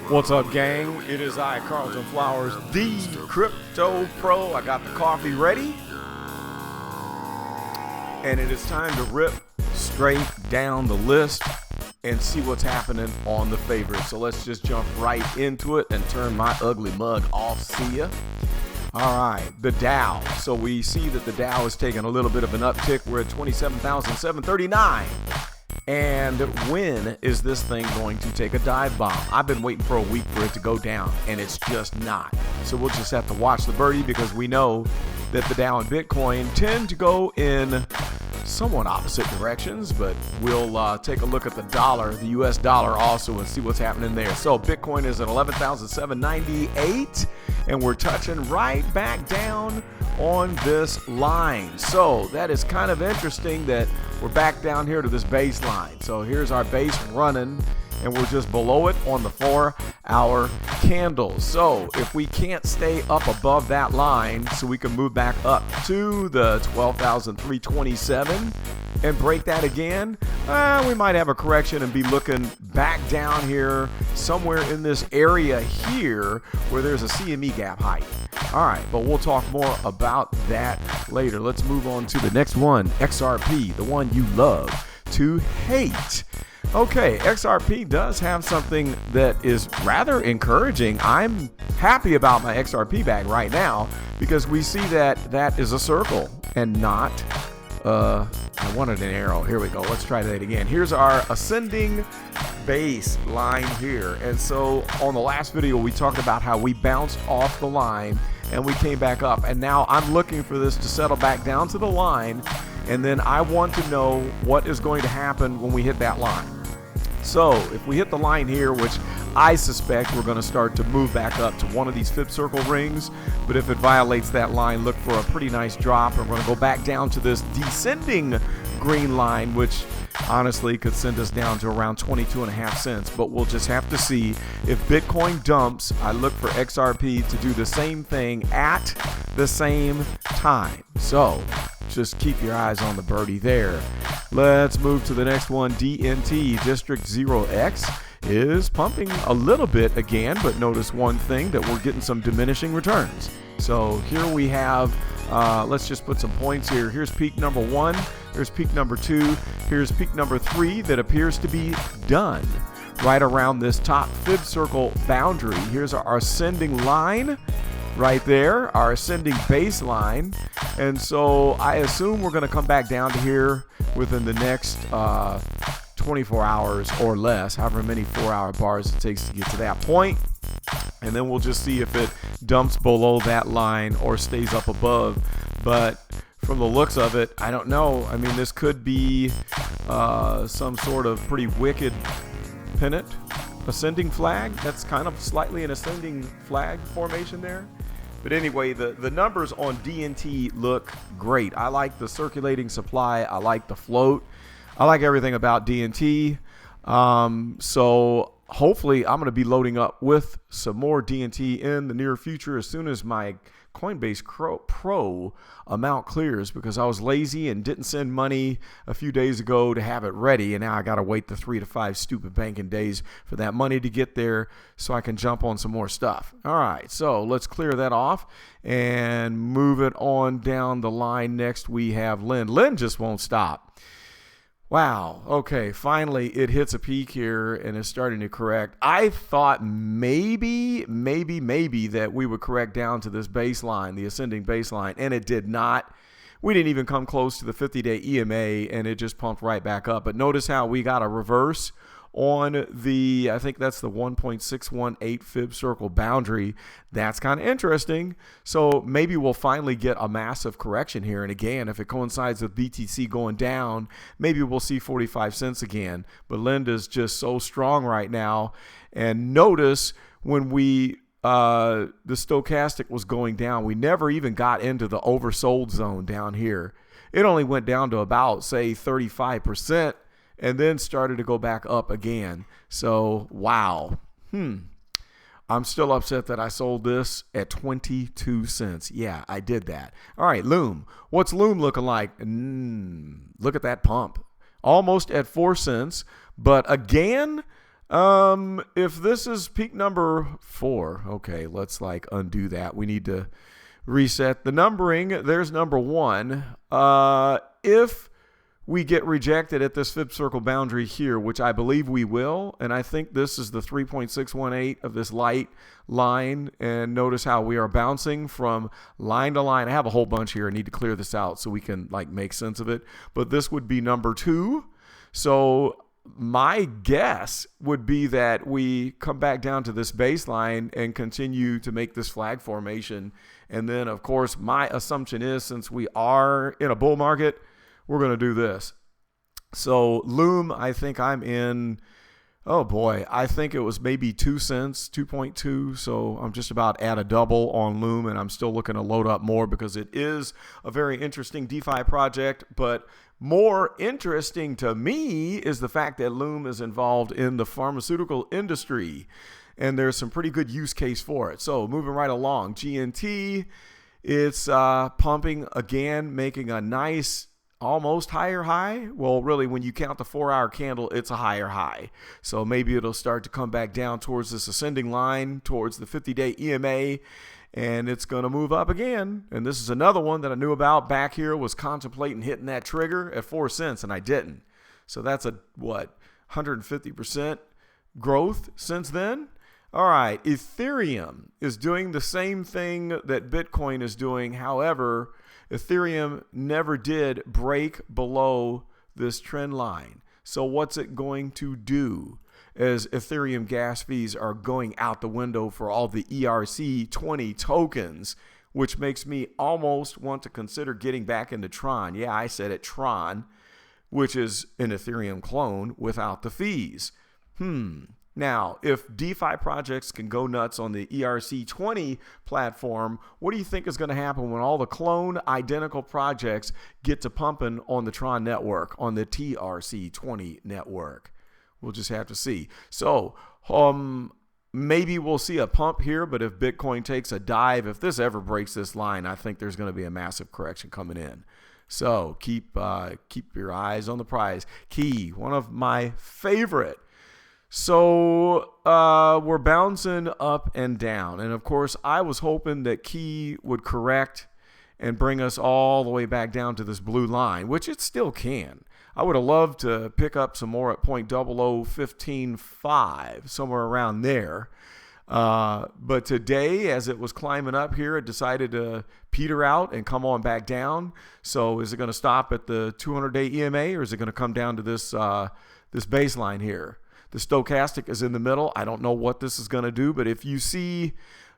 What's up, gang? It is I, Carlton Flowers, the Crypto Pro. I got the coffee ready, and it is time to rip straight down the list and see what's happening on the favorites. So let's just jump right into it and turn my ugly mug off. See ya. All right, the Dow. So we see that the Dow is taking a little bit of an uptick. We're at 27,739. And when is this thing going to take a dive bomb? I've been waiting for a week for it to go down, and it's just not. So we'll just have to watch the birdie, because we know that the Dow and Bitcoin tend to go in somewhat opposite directions, but we'll take a look at the dollar, the US dollar also, and see what's happening there. So Bitcoin is at 11,798, and we're touching right back down on this line. So that is kind of interesting that we're back down here to this baseline. So here's our base running, and we're just below it on the 4-hour candle. So if we can't stay up above that line so we can move back up to the 12,327 and break that again, we might have a correction and be looking back down here somewhere in this area here where there's a CME gap height. All right, but we'll talk more about that later. Let's move on to the next one, XRP, the one you love to hate. Okay, XRP does have something that is rather encouraging. I'm happy about my XRP bag right now because we see that that is a circle and not, I wanted an arrow. Here we go. Let's try that again. Here's our ascending base line here. And so on the last video, we talked about how we bounced off the line and we came back up. And now I'm looking for this to settle back down to the line. And then I want to know what is going to happen when we hit that line. So if we hit the line here, which I suspect we're going to start to move back up to one of these fib circle rings, but if it violates that line, look for a pretty nice drop, and we're going to go back down to this descending green line, which honestly could send us down to around 22.5 cents, but we'll just have to see. If Bitcoin dumps, I look for XRP to do the same thing at the same time. So just keep your eyes on the birdie there. Let's move to the next one. DNT, District 0X, is pumping a little bit again, but notice one thing, that we're getting some diminishing returns. So here we have, let's just put some points here. Here's peak number 1, here's peak number 2, here's peak number 3 that appears to be done right around this top fib circle boundary. Here's our ascending line right there, our ascending baseline. And so I assume we're going to come back down to here within the next 24 hours or less, however many 4-hour bars it takes to get to that point. And then we'll just see if it dumps below that line or stays up above. But from the looks of it, I don't know. I mean, this could be some sort of pretty wicked pennant ascending flag. That's kind of slightly an ascending flag formation there. But anyway, the numbers on DNT look great. I like the circulating supply. I like the float. I like everything about DNT. So hopefully I'm going to be loading up with some more DNT in the near future as soon as my Coinbase Pro amount clears, because I was lazy and didn't send money a few days ago to have it ready, and now I got to wait the 3 to 5 stupid banking days for that money to get there so I can jump on some more stuff. All right, so let's clear that off and move it on down the line. Next we have Lynn. Lynn just won't stop. Wow. Okay. Finally, it hits a peak here and is starting to correct. I thought maybe that we would correct down to this baseline, the ascending baseline, and it did not. We didn't even come close to the 50-day EMA, and it just pumped right back up. But notice how we got a reverse on the, I think that's the 1.618 fib circle boundary. That's kind of interesting. So maybe we'll finally get a massive correction here. And again, if it coincides with BTC going down, maybe we'll see 45 cents again. But Linda's just so strong right now. And notice when we the stochastic was going down, we never even got into the oversold zone down here. It only went down to about, say, 35%. And then started to go back up again. So, wow. I'm still upset that I sold this at 22 cents. Yeah, I did that. All right, Loom. What's Loom looking like? Look at that pump. Almost at 4 cents. But again, If this is peak number 4, okay, let's like undo that. We need to reset the numbering. There's number 1. If we get rejected at this fib circle boundary here, which I believe we will, and I think this is the 3.618 of this light line, and notice how we are bouncing from line to line. I have a whole bunch here. I need to clear this out so we can like make sense of it, but this would be number 2. So my guess would be that we come back down to this baseline and continue to make this flag formation. And then, of course, my assumption is since we are in a bull market, we're going to do this. So Loom, I think I'm in, oh boy, I think it was maybe 2 cents, 2.2. So I'm just about at a double on Loom, and I'm still looking to load up more because it is a very interesting DeFi project. But more interesting to me is the fact that Loom is involved in the pharmaceutical industry, and there's some pretty good use case for it. So moving right along, GNT, it's pumping again, making a nice almost higher high. Well, really, when you count the 4-hour candle, it's a higher high. So maybe it'll start to come back down towards this ascending line, towards the 50-day EMA, and it's going to move up again. And this is another one that I knew about back here, was contemplating hitting that trigger at 4 cents, and I didn't. So that's a, 150% growth since then? All right, Ethereum is doing the same thing that Bitcoin is doing. However, Ethereum never did break below this trend line. So what's it going to do as Ethereum gas fees are going out the window for all the ERC20 tokens, which makes me almost want to consider getting back into Tron. Yeah, I said it, Tron, which is an Ethereum clone without the fees. Now, if DeFi projects can go nuts on the ERC20 platform, what do you think is going to happen when all the clone identical projects get to pumping on the Tron network, on the TRC20 network? We'll just have to see. So maybe we'll see a pump here, but if Bitcoin takes a dive, if this ever breaks this line, I think there's going to be a massive correction coming in. So keep your eyes on the prize. Key, one of my favorite. So we're bouncing up and down. And, of course, I was hoping that Key would correct and bring us all the way back down to this blue line, which it still can. I would have loved to pick up some more at 0.00155, somewhere around there. But today, as it was climbing up here, it decided to peter out and come on back down. So is it going to stop at the 200-day EMA, or is it going to come down to this baseline here? The stochastic is in the middle. I don't know what this is going to do, but if you see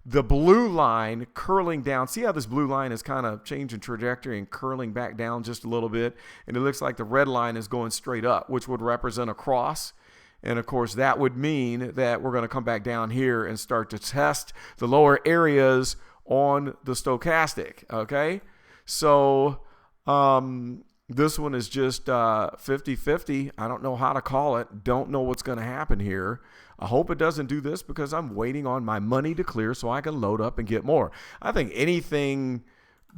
the blue line curling down, see how this blue line is kind of changing trajectory and curling back down just a little bit, and it looks like the red line is going straight up, which would represent a cross. And of course, that would mean that we're going to come back down here and start to test the lower areas on the stochastic. Okay, so this one is just 50-50. I don't know how to call it. Don't know what's going to happen here. I hope it doesn't do this because I'm waiting on my money to clear so I can load up and get more. I think anything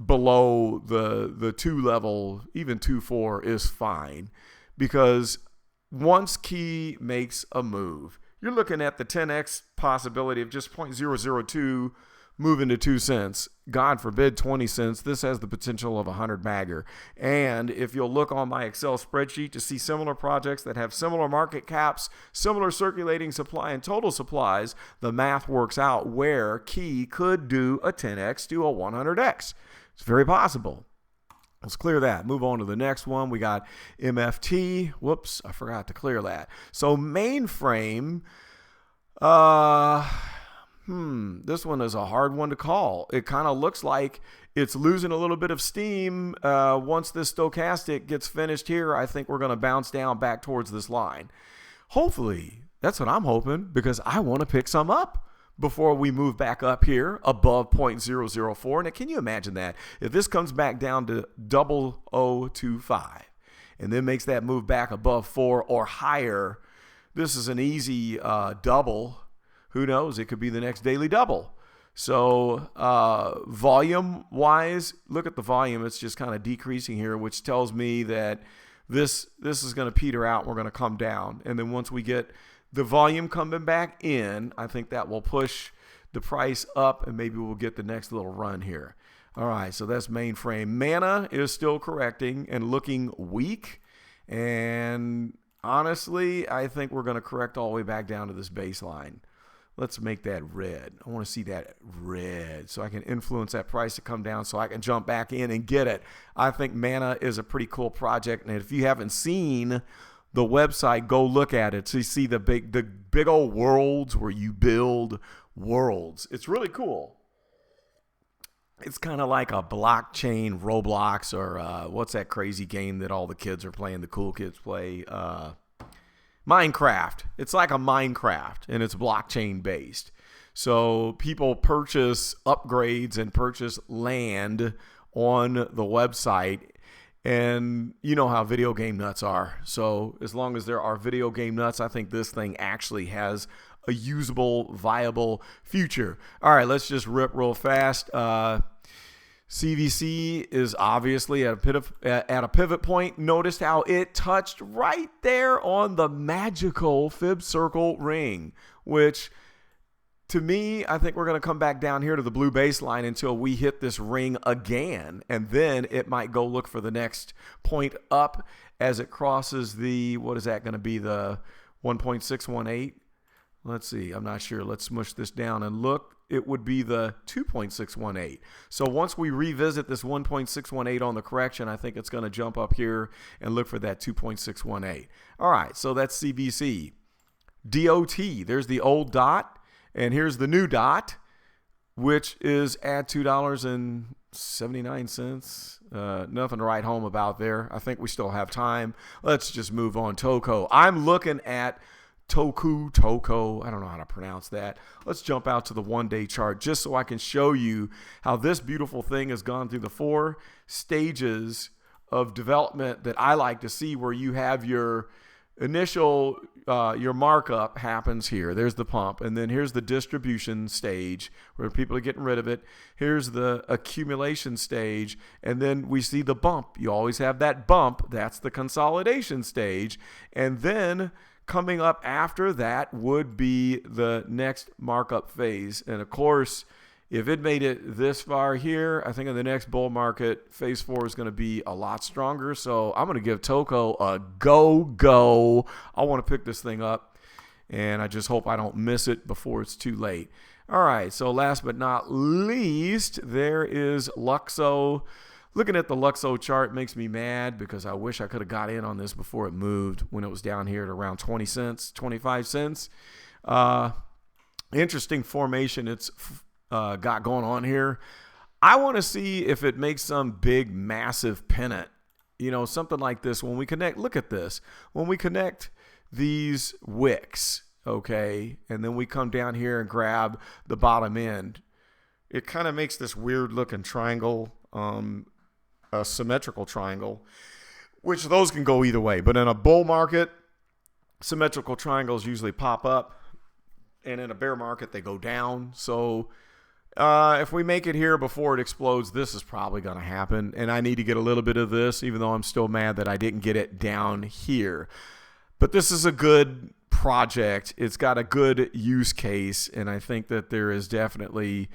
below the 2 level, even 2.4, is fine, because once Key makes a move, you're looking at the 10x possibility of just 0.002 moving to 2 cents. God forbid 20 cents. This has the potential of a 100 bagger. And if you'll look on my Excel spreadsheet to see similar projects that have similar market caps, similar circulating supply and total supplies, the math works out where Key could do a 10x to a 100x. It's very possible. Let's clear that. Move on to the next one. We got MFT. Whoops, I forgot to clear that. So mainframe, this one is a hard one to call. It kind of looks like it's losing a little bit of steam. Once this stochastic gets finished here, I think we're going to bounce down back towards this line. Hopefully, that's what I'm hoping, because I want to pick some up before we move back up here above 0.004. Now, can you imagine that? If this comes back down to 0025 and then makes that move back above 4 or higher, this is an easy double. Who knows? It could be the next daily double. So volume-wise, look at the volume. It's just kind of decreasing here, which tells me that this is going to peter out. We're going to come down. And then once we get the volume coming back in, I think that will push the price up, and maybe we'll get the next little run here. All right, so that's mainframe. Mana is still correcting and looking weak. And honestly, I think we're going to correct all the way back down to this baseline. Let's make that red. I want to see that red so I can influence that price to come down so I can jump back in and get it. I think Mana is a pretty cool project. And if you haven't seen the website, go look at it. So you see the big old worlds where you build worlds. It's really cool. It's kind of like a blockchain Roblox, or what's that crazy game that all the kids are playing, the cool kids play? Minecraft. It's like a Minecraft, and it's blockchain based. So people purchase upgrades and purchase land on the website. And you know how video game nuts are. So as long as there are video game nuts, I think this thing actually has a usable, viable future. All right, let's just rip real fast. CVC is obviously at a pivot point. Notice how it touched right there on the magical Fib Circle ring, which to me, I think we're going to come back down here to the blue baseline until we hit this ring again. And then it might go look for the next point up as it crosses the, what is that going to be, the 1.618? Let's see. I'm not sure. Let's smush this down and look. It would be the 2.618. So once we revisit this 1.618 on the correction, I think it's going to jump up here and look for that 2.618. All right. So that's CVC. DOT. There's the old dot. And here's the new dot, which is at $2.79. Nothing to write home about there. I think we still have time. Let's just move on. Toko. I'm looking at Toko. I don't know how to pronounce that. Let's jump out to the one-day chart just so I can show you how this beautiful thing has gone through the 4 stages of development that I like to see, where you have your initial, your markup happens here. There's the pump. And then here's the distribution stage where people are getting rid of it. Here's the accumulation stage. And then we see the bump. You always have that bump. That's the consolidation stage. And then coming up after that would be the next markup phase. And of course, if it made it this far here, I think in the next bull market, phase 4 is going to be a lot stronger. So I'm going to give Toko a go. I want to pick this thing up, and I just hope I don't miss it before it's too late. All right, so last but not least, there is Luxo. Looking at the Luxo chart makes me mad because I wish I could have got in on this before it moved when it was down here at around 20 cents, 25 cents. Interesting formation it's got going on here. I want to see if it makes some big, massive pennant. You know, something like this. When we connect, look at this. When we connect these wicks, okay, and then we come down here and grab the bottom end, it kind of makes this weird looking triangle, a symmetrical triangle, which those can go either way. But in a bull market, symmetrical triangles usually pop up, and in a bear market, they go down. So if we make it here before it explodes, this is probably going to happen. And I need to get a little bit of this, even though I'm still mad that I didn't get it down here. But this is a good project. It's got a good use case, and I think that there is definitely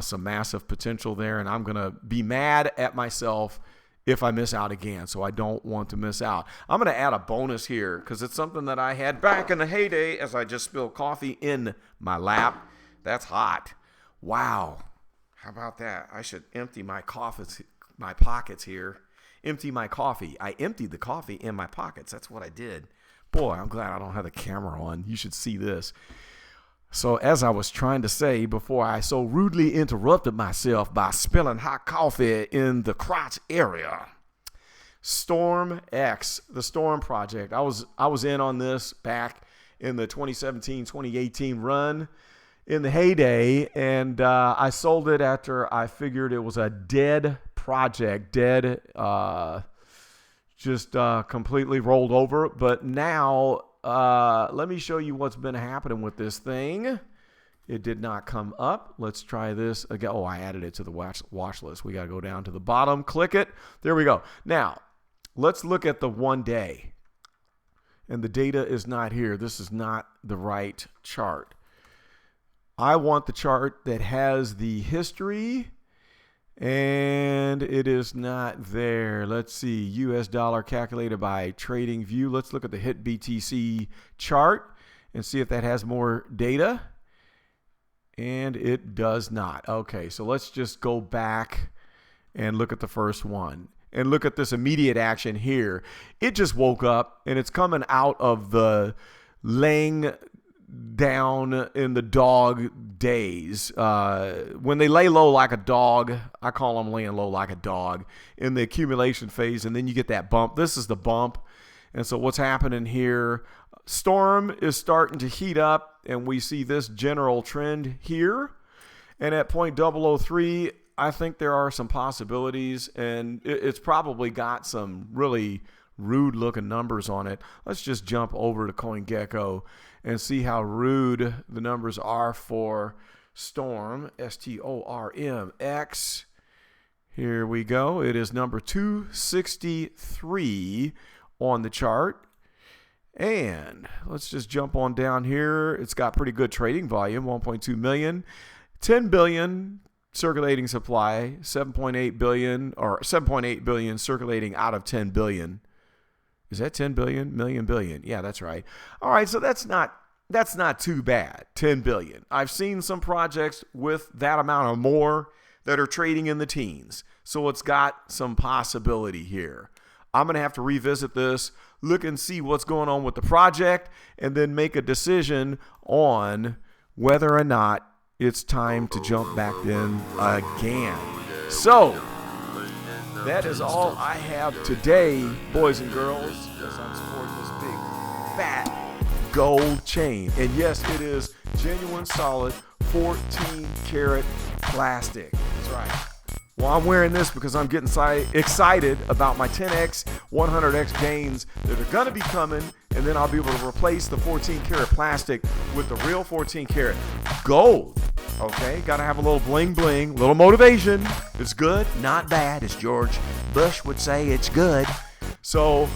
some massive potential there, and I'm going to be mad at myself if I miss out again, so I don't want to miss out. I'm going to add a bonus here because it's something that I had back in the heyday as I just spilled coffee in my lap. That's hot. Wow. How about that? I should empty my pockets here. Empty my coffee. I emptied the coffee in my pockets. That's what I did. Boy, I'm glad I don't have the camera on. You should see this. So as I was trying to say before I so rudely interrupted myself by spilling hot coffee in the crotch area, Storm X, the Storm project. I was in on this back in the 2017-2018 run in the heyday, and I sold it after I figured it was a dead project, completely rolled over. But now let me show you what's been happening with this thing. It did not come up. Let's try this again. Oh, I added it to the watch list. We got to go down to the bottom, click it. There we go. Now, let's look at the 1 day. and the data is not here. This is not the right chart. I want the chart that has the history, and it is not there. Let's see, US dollar calculated by TradingView. Let's look at the HIT BTC chart and see if that has more data. And it does not. Okay, so let's just go back and look at the first one. And look at this immediate action here. It just woke up, and it's coming out of the laying down in the dog days. When they lay low like a dog, I call them laying low like a dog in the accumulation phase, and then you get that bump. This is the bump. And so what's happening here, storm is starting to heat up, and we see this general trend here. And at 0.003, I think there are some possibilities, and it's probably got some really rude looking numbers on it. Let's just jump over to CoinGecko and see how rude the numbers are for Storm, STORMX. Here we go. It is number 263 on the chart. And let's just jump on down here. It's got pretty good trading volume, 1.2 million, 10 billion circulating supply, 7.8 billion or 7.8 billion circulating out of 10 billion. Is that 10 billion? Million billion. Yeah, that's right. All right, so that's not too bad. 10 billion. I've seen some projects with that amount or more that are trading in the teens. So it's got some possibility here. I'm going to have to revisit this, look and see what's going on with the project, and then make a decision on whether or not it's time to jump back in again. So that is all I have today, boys and girls, as I'm sporting this big, fat gold chain. And yes, it is genuine, solid, 14-karat plastic. That's right. Well, I'm wearing this because I'm getting excited about my 10x, 100x gains that are going to be coming, and then I'll be able to replace the 14-karat plastic with the real 14-karat gold. Okay, got to have a little bling bling, little motivation. It's good, not bad, as George Bush would say. It's good. So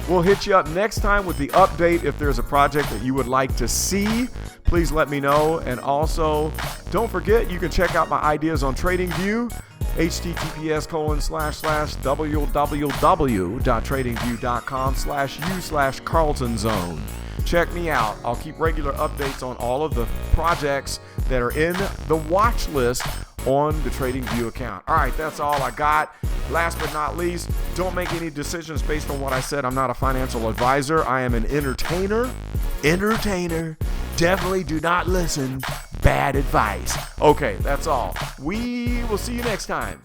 we'll hit you up next time with the update. If there's a project that you would like to see, please let me know. And also, don't forget, you can check out my ideas on TradingView, https://www.tradingview.com/u/Carlton Check me out. I'll keep regular updates on all of the projects that are in the watch list on the TradingView account. All right, that's all I got. Last but not least, don't make any decisions based on what I said. I'm not a financial advisor. I am an entertainer. Definitely do not listen. Bad advice. Okay, that's all. We will see you next time.